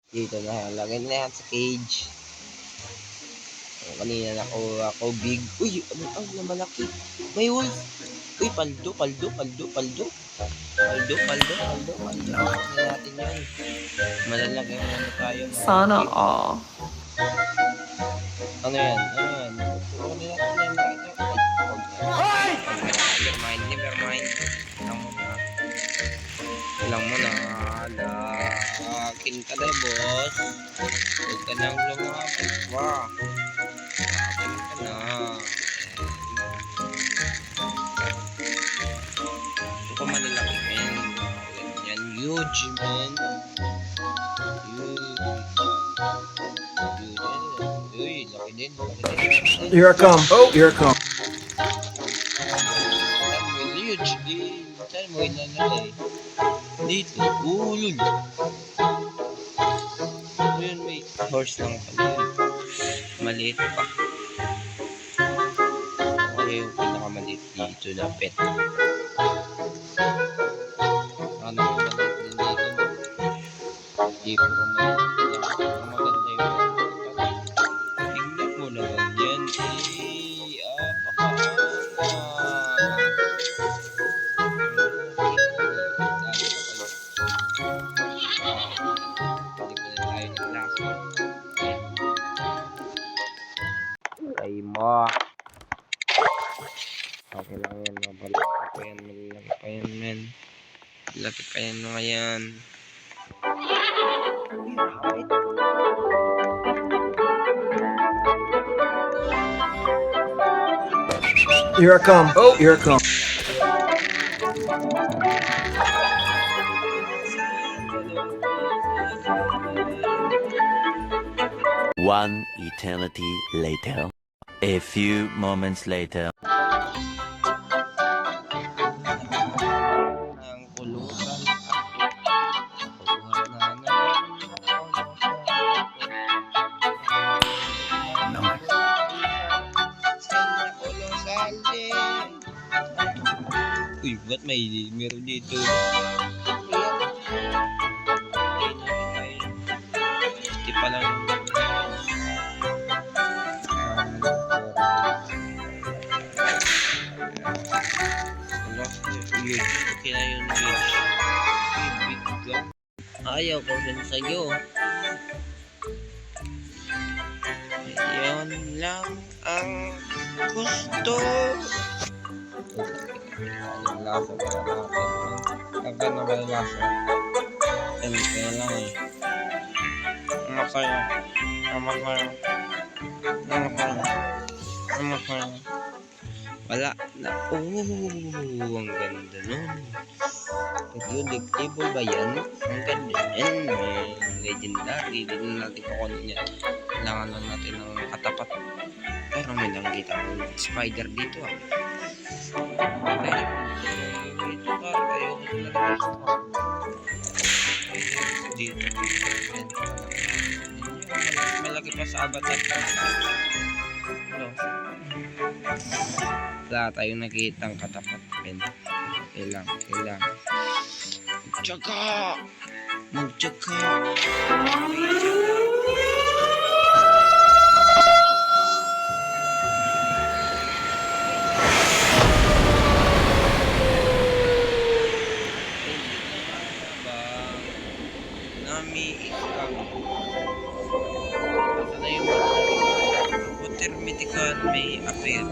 Dito na, lagay na yan sa cage. Kanina nakuha ko big. Uy, ano na malaki. May wolf. Uy, paldo. Ano natin yan. Malalaki ang ano tayo. Sana all. Ano yan? Ano natin yan. Never mind. Lang mo na. Akin ka na, boss. Huwag ka nang lumabas pa. Akin ka na. Ito ko malalaki, men. Ganyan, huge, men. Uy, laki din. Here I come. Oh, here I come. Huge din. Saan mo ilalagay? Dito. Ulul. Ayun, may horse lang pala yun. Maliit pa. Ako yung pinakamaliit dito na pet. Ano yung maliit din dito? Hindi ko maliit lang. Maganda yun. Tingnan mo naman yan. Ay mo. Okay lang yan. Mabalaki pa yan. Malalaki pa yan, men. Malaki pa yan mga yan. Here I come. Oh, here I come. One eternity later. A few moments later. Ang kulusan. Uy, ba't may meron dito? Hindi pa lang. Okay na yun, ayaw ko rin sa'yo. Yan lang ang gusto. Yung lasa para natin. Tagal na ba yung lasa? Kaya lang eh. Masaya. Wala na. Ang ganda nun. Predictable ba yan? Ang ganda yan. Legendary. Hindi na natin kukunin yan. Kailangan lang natin ng katapat. Pero may nakikita akong spider dito ah. Dito ka. Ayaw ko talaga. Dito. Malaki pa sa avatar. Wala tayong nakitang katapat. Kailang. Magtyaga! Nami iskang. Basta na yung water mythical may appear.